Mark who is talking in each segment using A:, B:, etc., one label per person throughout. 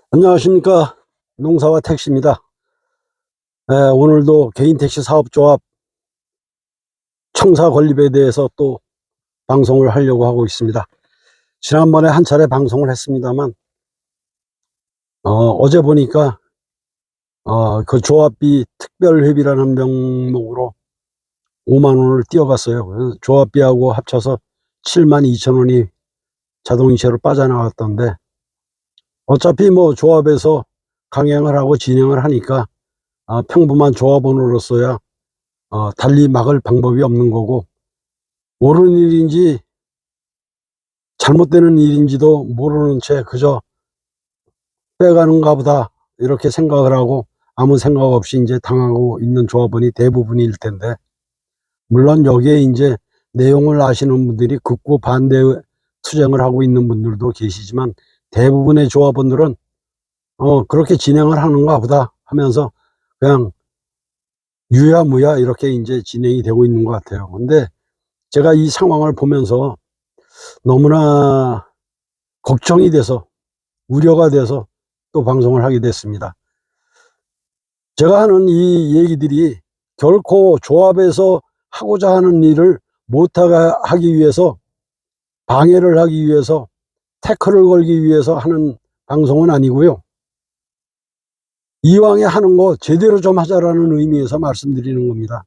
A: 안녕하십니까. 농사와 택시입니다. 오늘도 개인택시 사업조합 청사 건립에 대해서 또 방송을 하려고 하고 있습니다. 지난번에 한 차례 방송을 했습니다만 어제 보니까 그 조합비 특별회비라는 명목으로 5만 원을 띄어갔어요. 그래서 조합비하고 합쳐서 7만 2천 원이 자동이체로 빠져나갔던데, 어차피 뭐 조합에서 강행을 하고 진행을 하니까 평범한 조합원으로서야 달리 막을 방법이 없는 거고, 옳은 일인지 잘못되는 일인지도 모르는 채 그저 빼가는가 보다 이렇게 생각을 하고 아무 생각 없이 이제 당하고 있는 조합원이 대부분일 텐데, 물론 여기에 이제 내용을 아시는 분들이 극구 반대 투쟁을 하고 있는 분들도 계시지만, 대부분의 조합원들은 그렇게 진행을 하는가 보다 하면서 그냥 유야무야 이렇게 이제 진행이 되고 있는 것 같아요. 근데 제가 이 상황을 보면서 너무나 걱정이 돼서, 우려가 돼서 또 방송을 하게 됐습니다. 제가 하는 이 얘기들이 결코 조합에서 하고자 하는 일을 못하게 하기 위해서, 방해를 하기 위해서, 태클을 걸기 위해서 하는 방송은 아니고요. 이왕에 하는 거 제대로 좀 하자라는 의미에서 말씀드리는 겁니다.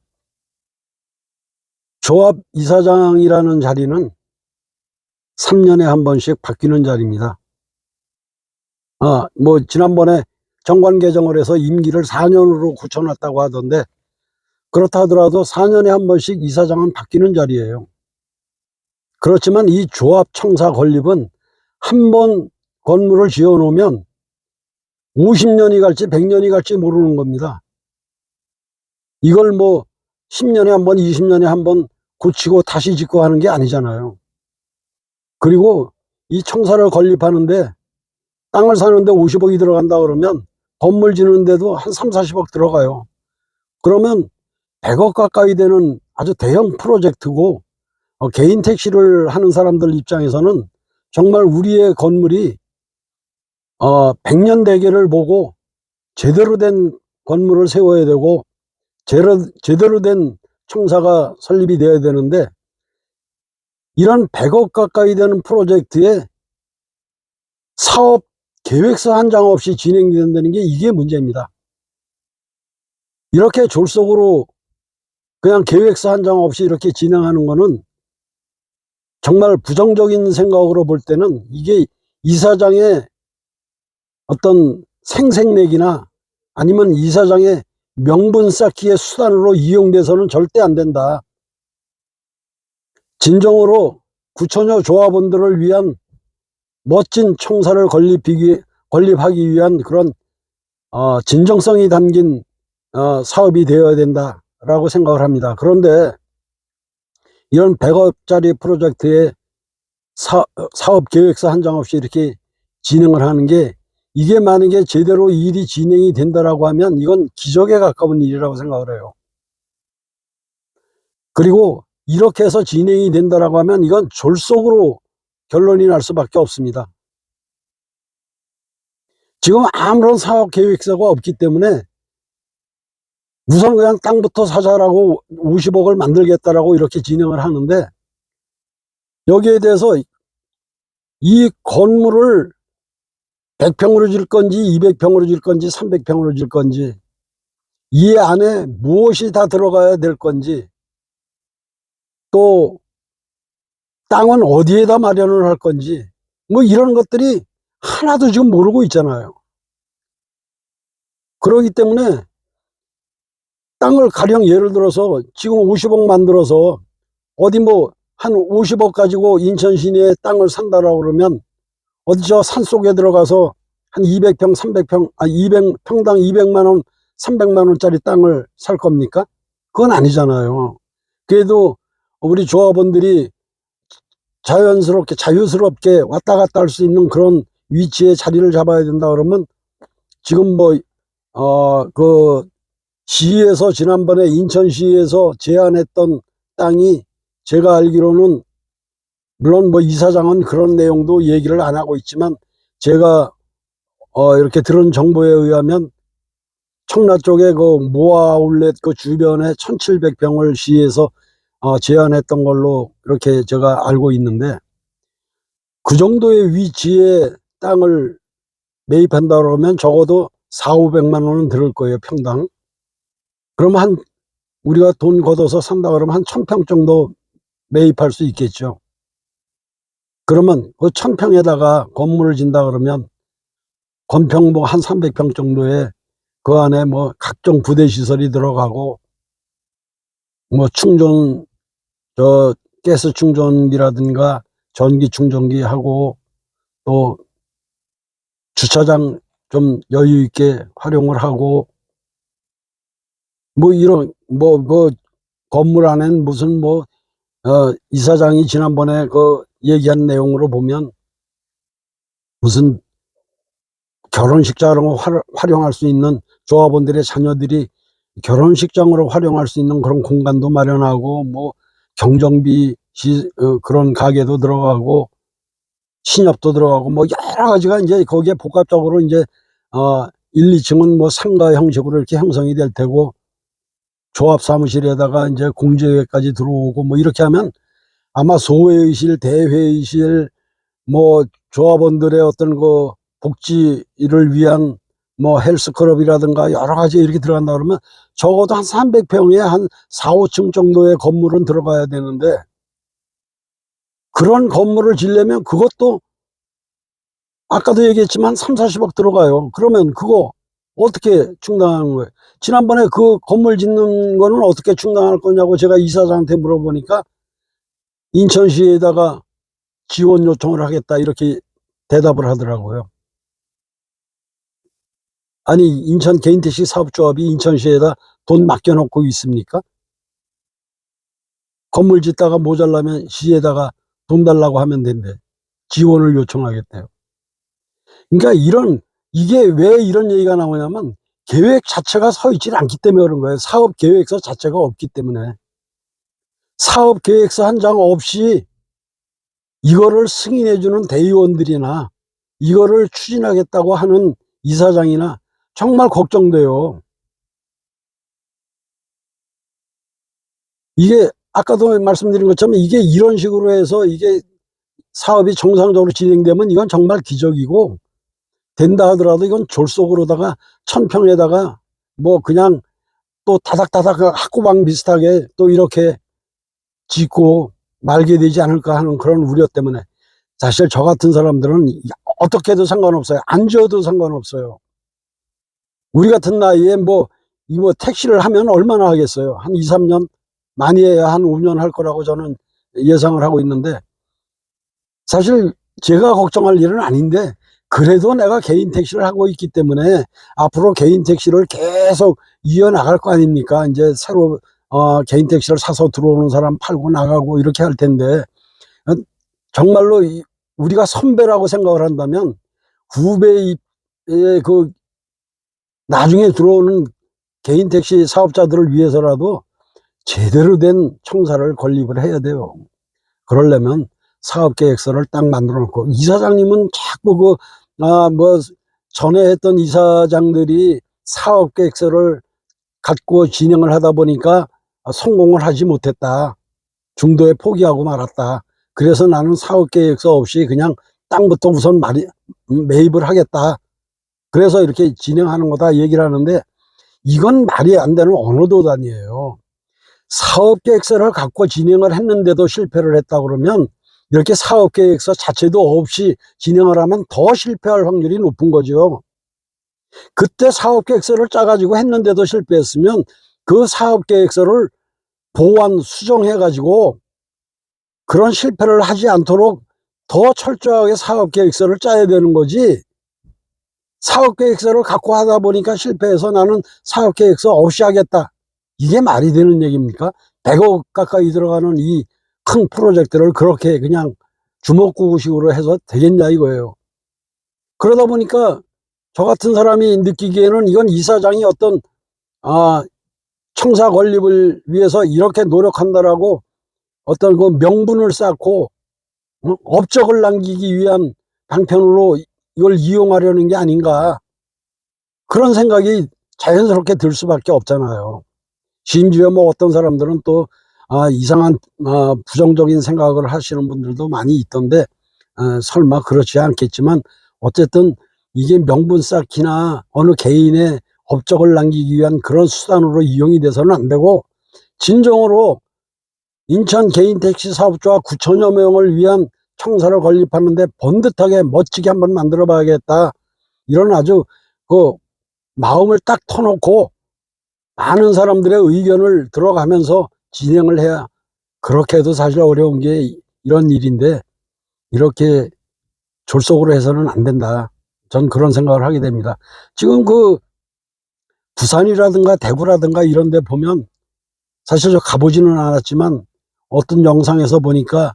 A: 조합 이사장이라는 자리는 3년에 한 번씩 바뀌는 자리입니다. 뭐 지난번에 정관 개정을 해서 임기를 4년으로 굳혀놨다고 하던데, 그렇다 하더라도 4년에 한 번씩 이사장은 바뀌는 자리예요. 그렇지만 이 조합 청사 건립은 한 번 건물을 지어 놓으면 50년이 갈지 100년이 갈지 모르는 겁니다. 이걸 뭐 10년에 한 번, 20년에 한 번 고치고 다시 짓고 하는 게 아니잖아요. 그리고 이 청사를 건립하는데, 땅을 사는데 50억이 들어간다 그러면 건물 짓는데도 한 3, 40억 들어가요. 그러면 100억 가까이 되는 아주 대형 프로젝트고, 개인 택시를 하는 사람들 입장에서는 정말 우리의 건물이 100년 대계를 보고 제대로 된 건물을 세워야 되고, 제대로 된 청사가 설립이 되어야 되는데, 이런 100억 가까이 되는 프로젝트에 사업 계획서 한 장 없이 진행된다는 게 이게 문제입니다. 이렇게 졸속으로 그냥 계획서 한 장 없이 이렇게 진행하는 거는 정말 부정적인 생각으로 볼 때는 이게 이사장의 어떤 생색내기나 아니면 이사장의 명분 쌓기의 수단으로 이용돼서는 절대 안 된다. 진정으로 구천여 조합원들을 위한 멋진 청사를 건립하기 위한 그런 진정성이 담긴 사업이 되어야 된다라고 생각을 합니다. 그런데 이런 100억짜리 프로젝트에 사업 계획서 한 장 없이 이렇게 진행을 하는 게, 이게 만약에 제대로 일이 진행이 된다라고 하면 이건 기적에 가까운 일이라고 생각을 해요. 그리고 이렇게 해서 진행이 된다라고 하면 이건 졸속으로 결론이 날 수밖에 없습니다. 지금 아무런 사업 계획서가 없기 때문에 우선 그냥 땅부터 사자라고 50억을 만들겠다라고 이렇게 진행을 하는데, 여기에 대해서 이 건물을 100평으로 질 건지 200평으로 질 건지 300평으로 질 건지, 이 안에 무엇이 다 들어가야 될 건지, 또 땅은 어디에다 마련을 할 건지, 뭐 이런 것들이 하나도 지금 모르고 있잖아요. 그렇기 때문에 땅을 가령 예를 들어서 지금 50억 만들어서 어디 뭐 한 50억 가지고 인천 시내에 땅을 산다라고 그러면 어디 저 산속에 들어가서 한 200평, 300평, 200평당 200만 원, 300만 원짜리 땅을 살 겁니까? 그건 아니잖아요. 그래도 우리 조합원들이 자연스럽게, 자유스럽게 왔다 갔다 할 수 있는 그런 위치에 자리를 잡아야 된다 그러면, 지금 뭐, 시에서 지난번에 인천시에서 제안했던 땅이, 제가 알기로는, 물론 뭐 이사장은 그런 내용도 얘기를 안 하고 있지만, 제가 이렇게 들은 정보에 의하면 청라 쪽에 그 모아 아울렛 그 주변에 1700평을 시에서 제안했던 걸로 이렇게 제가 알고 있는데, 그 정도의 위치에 땅을 매입한다 그러면 적어도 400~500만 원은 들을 거예요, 평당. 그러면 우리가 돈 걷어서 산다 그러면 한 1000평 정도 매입할 수 있겠죠. 그러면 그 1000평에다가 건물을 짓는다 그러면 건평 뭐 한 300평 정도에 그 안에 뭐 각종 부대 시설이 들어가고, 뭐 가스 충전기라든가 전기 충전기하고, 또 주차장 좀 여유 있게 활용을 하고, 뭐 이런 그 건물 안엔 무슨 이사장이 지난번에 그 얘기한 내용으로 보면 무슨 결혼식장으로 활용할 수 있는, 조합원들의 자녀들이 결혼식장으로 활용할 수 있는 그런 공간도 마련하고, 뭐 경정비 그런 가게도 들어가고 신협도 들어가고 뭐 여러 가지가 이제 거기에 복합적으로 이제 1, 2층은 뭐 상가 형식으로 이렇게 형성이 될 테고, 조합 사무실에다가 이제 공제회까지 들어오고 뭐 이렇게 하면 아마 소회의실, 대회의실, 뭐 조합원들의 어떤 그 복지를 위한 뭐 헬스클럽이라든가 여러 가지 이렇게 들어간다 그러면 적어도 한 300평에 한 4~5층 정도의 건물은 들어가야 되는데, 그런 건물을 지으려면 그것도 아까도 얘기했지만 3~40억 들어가요. 그러면 그거 어떻게 충당하는 거예요? 지난번에 그 건물 짓는 거는 어떻게 충당할 거냐고 제가 이사장한테 물어보니까 인천시에다가 지원 요청을 하겠다 이렇게 대답을 하더라고요. 아니, 인천 개인택시 사업조합이 인천시에다 돈 맡겨놓고 있습니까? 건물 짓다가 모자라면 시에다가 돈 달라고 하면 된대. 지원을 요청하겠대요. 그러니까 이게 왜 이런 얘기가 나오냐면 계획 자체가 서 있질 않기 때문에 그런 거예요. 사업 계획서 자체가 없기 때문에. 사업 계획서 한 장 없이 이거를 승인해 주는 대의원들이나 이거를 추진하겠다고 하는 이사장이나 정말 걱정돼요. 이게 아까도 말씀드린 것처럼 이게 이런 식으로 해서 이게 사업이 정상적으로 진행되면 이건 정말 기적이고, 된다 하더라도 이건 졸속으로다가 1000평에다가 뭐 그냥 또 다닥다닥 학구방 비슷하게 또 이렇게 짓고 말게 되지 않을까 하는 그런 우려 때문에, 사실 저 같은 사람들은 어떻게 해도 상관없어요. 안 지어도 상관없어요. 우리 같은 나이에 뭐 택시를 하면 얼마나 하겠어요. 한 2~3년, 많이 해야 한 5년 할 거라고 저는 예상을 하고 있는데, 사실 제가 걱정할 일은 아닌데, 그래도 내가 개인 택시를 하고 있기 때문에 앞으로 개인 택시를 계속 이어나갈 거 아닙니까? 이제 새로 개인 택시를 사서 들어오는 사람 팔고 나가고 이렇게 할 텐데, 정말로 우리가 선배라고 생각을 한다면 후배의 그 나중에 들어오는 개인 택시 사업자들을 위해서라도 제대로 된 청사를 건립을 해야 돼요. 그러려면 사업계획서를 딱 만들어 놓고, 이사장님은 자꾸 뭐 전에 했던 이사장들이 사업계획서를 갖고 진행을 하다 보니까 성공을 하지 못했다. 중도에 포기하고 말았다. 그래서 나는 사업계획서 없이 그냥 땅부터 우선 매입을 하겠다. 그래서 이렇게 진행하는 거다 얘기를 하는데, 이건 말이 안 되는 언어도단이에요. 사업계획서를 갖고 진행을 했는데도 실패를 했다 그러면 이렇게 사업계획서 자체도 없이 진행을 하면 더 실패할 확률이 높은 거죠. 그때 사업계획서를 짜가지고 했는데도 실패했으면 그 사업계획서를 보완 수정해가지고 그런 실패를 하지 않도록 더 철저하게 사업계획서를 짜야 되는 거지, 사업계획서를 갖고 하다 보니까 실패해서 나는 사업계획서 없이 하겠다, 이게 말이 되는 얘기입니까? 100억 가까이 들어가는 이 큰 프로젝트를 그렇게 그냥 주먹구구식으로 해서 되겠냐 이거예요. 그러다 보니까 저 같은 사람이 느끼기에는 이건 이사장이 어떤 청사 건립을 위해서 이렇게 노력한다라고 어떤 그 명분을 쌓고 업적을 남기기 위한 방편으로 이걸 이용하려는 게 아닌가, 그런 생각이 자연스럽게 들 수밖에 없잖아요. 심지어 뭐 어떤 사람들은 또 이상한 부정적인 생각을 하시는 분들도 많이 있던데, 설마 그렇지 않겠지만 어쨌든 이게 명분 쌓기나 어느 개인의 업적을 남기기 위한 그런 수단으로 이용이 돼서는 안 되고, 진정으로 인천 개인 택시 사업자와 9천여 명을 위한 청사를 건립하는데 번듯하게 멋지게 한번 만들어 봐야겠다, 이런 아주 그 마음을 딱 터놓고 많은 사람들의 의견을 들어가면서 진행을 해야, 그렇게 해도 사실 어려운 게 이런 일인데 이렇게 졸속으로 해서는 안 된다, 전 그런 생각을 하게 됩니다. 지금 그 부산이라든가 대구라든가 이런 데 보면, 사실 저 가보지는 않았지만 어떤 영상에서 보니까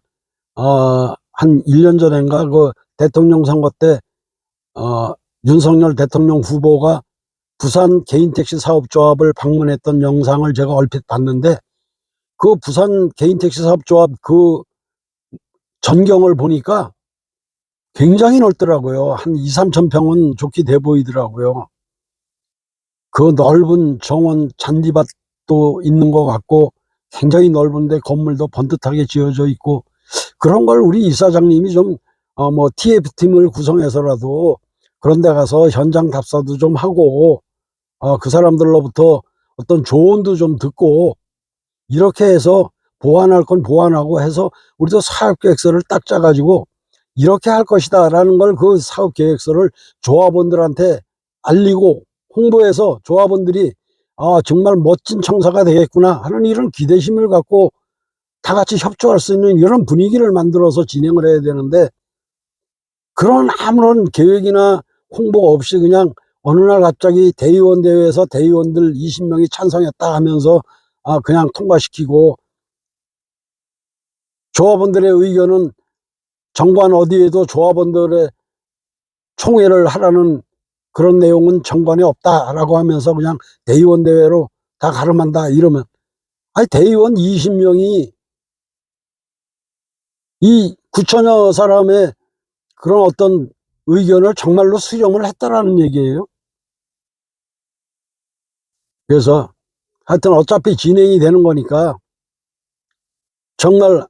A: 한 1년 전인가 그 대통령 선거 때 윤석열 대통령 후보가 부산 개인택시 사업조합을 방문했던 영상을 제가 얼핏 봤는데, 그 부산 개인택시 사업조합 그 전경을 보니까 굉장히 넓더라고요. 한 2~3천 평은 좋게 돼 보이더라고요. 그 넓은 정원 잔디밭도 있는 것 같고, 굉장히 넓은데 건물도 번듯하게 지어져 있고, 그런 걸 우리 이사장님이 좀 뭐 TF팀을 구성해서라도 그런 데 가서 현장 답사도 좀 하고, 그 사람들로부터 어떤 조언도 좀 듣고, 이렇게 해서 보완할 건 보완하고 해서 우리도 사업계획서를 딱 짜 가지고 이렇게 할 것이다 라는 걸, 그 사업계획서를 조합원들한테 알리고 홍보해서 조합원들이 정말 멋진 청사가 되겠구나 하는 이런 기대심을 갖고 다 같이 협조할 수 있는 이런 분위기를 만들어서 진행을 해야 되는데, 그런 아무런 계획이나 홍보 없이 그냥 어느 날 갑자기 대의원 대회에서 대의원들 20명이 찬성했다 하면서 그냥 통과시키고, 조합원들의 의견은 정관 어디에도 조합원들의 총회를 하라는 그런 내용은 정관에 없다라고 하면서 그냥 대의원 대회로 다 가름한다 이러면, 대의원 20명이 이 9천여 사람의 그런 어떤 의견을 정말로 수렴을 했다라는 얘기예요. 그래서 하여튼 어차피 진행이 되는 거니까 정말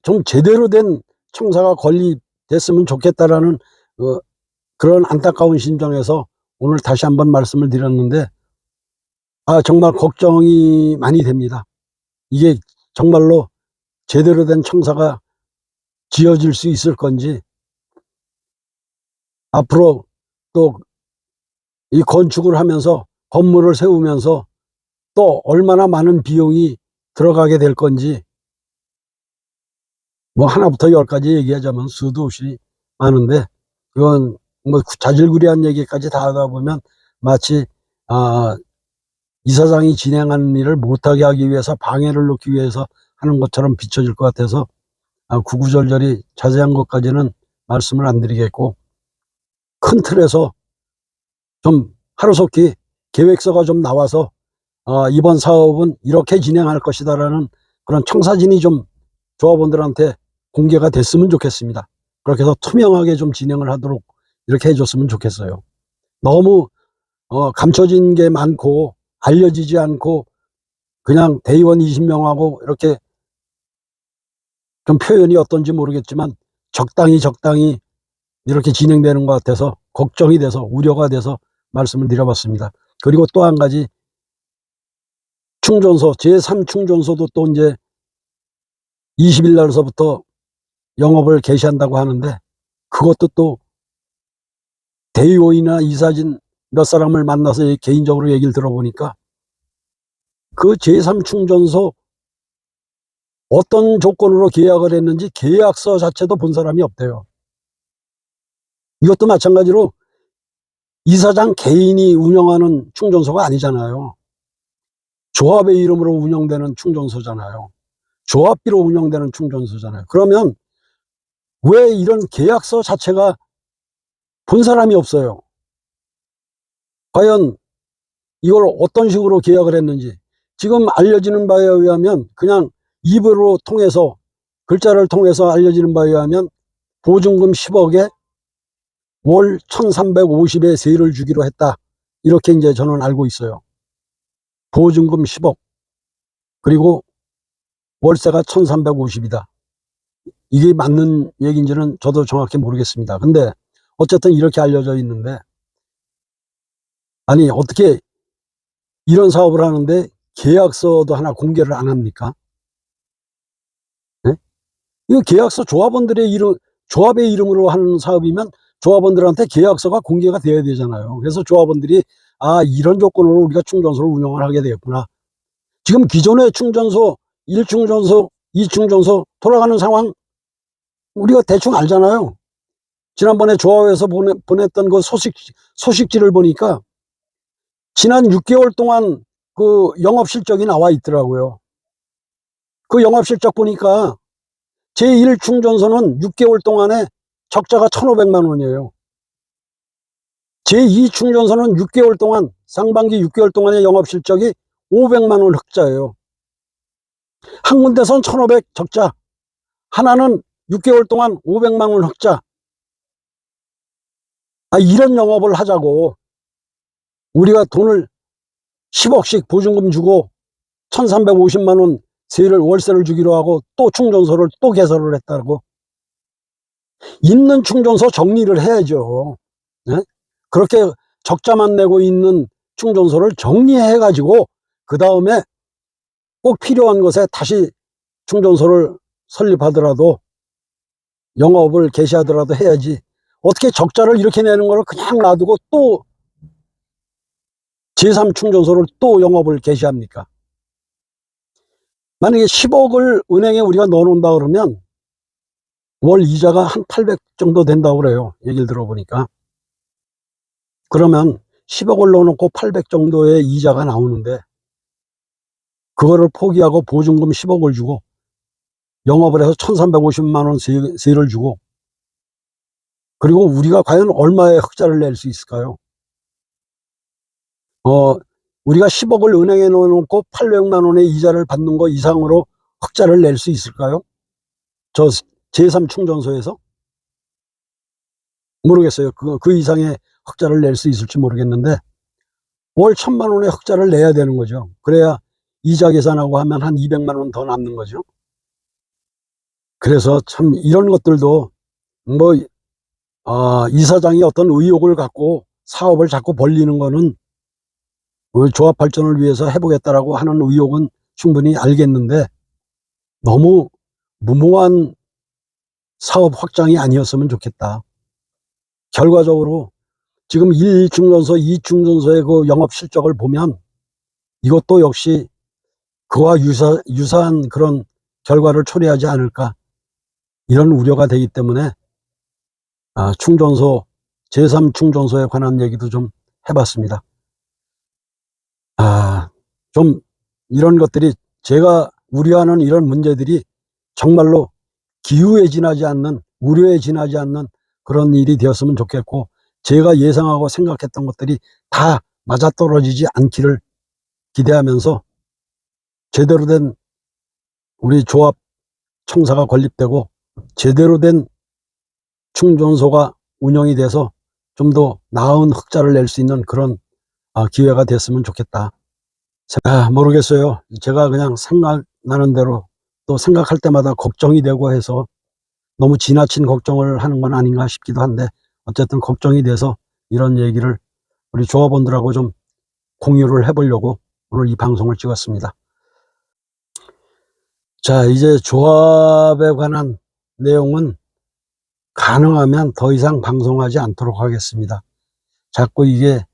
A: 좀 제대로 된 청사가 건립됐으면 좋겠다라는 그런 안타까운 심정에서 오늘 다시 한번 말씀을 드렸는데, 정말 걱정이 많이 됩니다. 이게 정말로 제대로 된 청사가 지어질 수 있을 건지, 앞으로 또 이 건축을 하면서 건물을 세우면서 또 얼마나 많은 비용이 들어가게 될 건지, 뭐 하나부터 열까지 얘기하자면 수도 없이 많은데, 그건 뭐 자질구레한 얘기까지 다 하다 보면 마치 이사장이 진행하는 일을 못하게 하기 위해서 방해를 놓기 위해서 하는 것처럼 비춰질 것 같아서 구구절절히 자세한 것까지는 말씀을 안 드리겠고, 큰 틀에서 좀 하루속히 계획서가 좀 나와서 이번 사업은 이렇게 진행할 것이다라는 그런 청사진이 좀 조합원들한테 공개가 됐으면 좋겠습니다. 그렇게 해서 투명하게 좀 진행을 하도록 이렇게 해줬으면 좋겠어요. 너무 감춰진 게 많고 알려지지 않고 그냥 대의원 20명하고 이렇게, 좀 표현이 어떤지 모르겠지만 적당히 이렇게 진행되는 것 같아서 걱정이 돼서, 우려가 돼서 말씀을 드려봤습니다. 그리고 또 한 가지, 충전소 제3 충전소도 또 이제 20일 날서부터 영업을 개시한다고 하는데, 그것도 또 대의원이나 이사진 몇 사람을 만나서 개인적으로 얘기를 들어보니까 그 제3 충전소 어떤 조건으로 계약을 했는지 계약서 자체도 본 사람이 없대요. 이것도 마찬가지로 이사장 개인이 운영하는 충전소가 아니잖아요. 조합의 이름으로 운영되는 충전소잖아요. 조합비로 운영되는 충전소잖아요. 그러면 왜 이런 계약서 자체가 본 사람이 없어요? 과연 이걸 어떤 식으로 계약을 했는지. 지금 알려지는 바에 의하면 그냥 입으로 통해서, 글자를 통해서 알려지는 바에 의하면 보증금 10억에 월 1350에 세를 주기로 했다. 이렇게 이제 저는 알고 있어요. 보증금 10억, 그리고 월세가 1350이다. 이게 맞는 얘기인지는 저도 정확히 모르겠습니다. 근데 어쨌든 이렇게 알려져 있는데, 아니 어떻게 이런 사업을 하는데 계약서도 하나 공개를 안 합니까? 네? 이거 계약서 조합원들의 이름, 조합의 이름으로 하는 사업이면 조합원들한테 계약서가 공개가 돼야 되잖아요. 그래서 조합원들이 이런 조건으로 우리가 충전소를 운영을 하게 되겠구나. 지금 기존의 충전소, 1충전소, 2충전소 돌아가는 상황 우리가 대충 알잖아요. 지난번에 조합에서 보냈던 그 소식지를 보니까 지난 6개월 동안 그 영업실적이 나와 있더라고요. 그 영업실적 보니까 제1충전소는 6개월 동안에 적자가 1,500만 원이에요. 제2충전소는 6개월 동안, 상반기 6개월 동안의 영업실적이 500만 원 흑자예요. 한 군데선 1,500 적자, 하나는 6개월 동안 500만 원 흑자. 이런 영업을 하자고 우리가 돈을 10억씩 보증금 주고 1,350만 원 월세를 주기로 하고 또 충전소를 또 개설을 했다고. 있는 충전소 정리를 해야죠. 네? 그렇게 적자만 내고 있는 충전소를 정리해 가지고 그 다음에 꼭 필요한 것에 다시 충전소를 설립하더라도 영업을 개시하더라도 해야지. 어떻게 적자를 이렇게 내는 걸 그냥 놔두고 또 제3 충전소를 또 영업을 개시합니까? 만약에 10억을 은행에 우리가 넣어놓는다 그러면 월 이자가 한 800 정도 된다고 그래요. 얘기를 들어보니까. 그러면 10억을 넣어놓고 800 정도의 이자가 나오는데 그거를 포기하고 보증금 10억을 주고 영업을 해서 1,350만 원 세를 주고, 그리고 우리가 과연 얼마의 흑자를 낼 수 있을까요? 우리가 10억을 은행에 넣어놓고 800만 원의 이자를 받는 거 이상으로 흑자를 낼 수 있을까요? 저 제3 충전소에서? 모르겠어요. 그 이상의 흑자를 낼 수 있을지 모르겠는데 월 1,000만 원의 흑자를 내야 되는 거죠. 그래야 이자 계산하고 하면 한 200만 원 더 남는 거죠. 그래서 참 이런 것들도 이사장이 어떤 의욕을 갖고 사업을 자꾸 벌리는 거는 조합 발전을 위해서 해보겠다라고 하는 의욕은 충분히 알겠는데 너무 무모한 사업 확장이 아니었으면 좋겠다. 결과적으로 지금 1충전소, 2충전소의 그 영업 실적을 보면 이것도 역시 그와 유사한 그런 결과를 초래하지 않을까, 이런 우려가 되기 때문에 충전소, 제3 충전소에 관한 얘기도 좀 해봤습니다. 좀 이런 것들이, 제가 우려하는 이런 문제들이 정말로 기우에 지나지 않는, 우려에 지나지 않는 그런 일이 되었으면 좋겠고, 제가 예상하고 생각했던 것들이 다 맞아떨어지지 않기를 기대하면서 제대로 된 우리 조합 청사가 건립되고 제대로 된 충전소가 운영이 돼서 좀 더 나은 흑자를 낼 수 있는 그런 기회가 됐으면 좋겠다. 모르겠어요. 제가 그냥 생각나는 대로 또 생각할 때마다 걱정이 되고 해서 너무 지나친 걱정을 하는 건 아닌가 싶기도 한데, 어쨌든 걱정이 돼서 이런 얘기를 우리 조합원들하고 좀 공유를 해보려고 오늘 이 방송을 찍었습니다. 자, 이제 조합에 관한 내용은 가능하면 더 이상 방송하지 않도록 하겠습니다. 자꾸 이게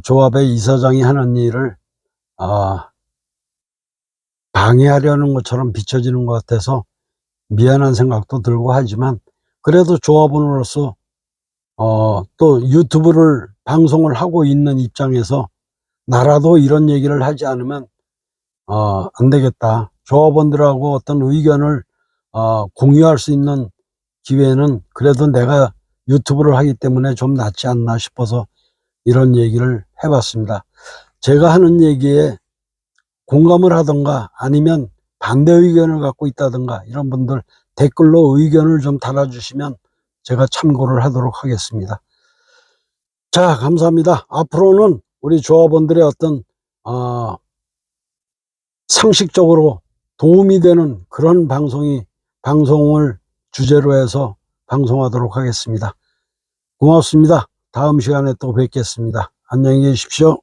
A: 조합의 이사장이 하는 일을 방해하려는 것처럼 비춰지는 것 같아서 미안한 생각도 들고 하지만, 그래도 조합원으로서 또 유튜브를 방송을 하고 있는 입장에서 나라도 이런 얘기를 하지 않으면 안 되겠다. 조합원들하고 어떤 의견을 공유할 수 있는 기회는 그래도 내가 유튜브를 하기 때문에 좀 낫지 않나 싶어서 이런 얘기를 해봤습니다. 제가 하는 얘기에 공감을 하던가 아니면 반대 의견을 갖고 있다던가 이런 분들 댓글로 의견을 좀 달아주시면 제가 참고를 하도록 하겠습니다. 자, 감사합니다. 앞으로는 우리 조합원들의 어떤 상식적으로 도움이 되는 그런 방송을 주제로 해서 방송하도록 하겠습니다. 고맙습니다. 다음 시간에 또 뵙겠습니다. 안녕히 계십시오.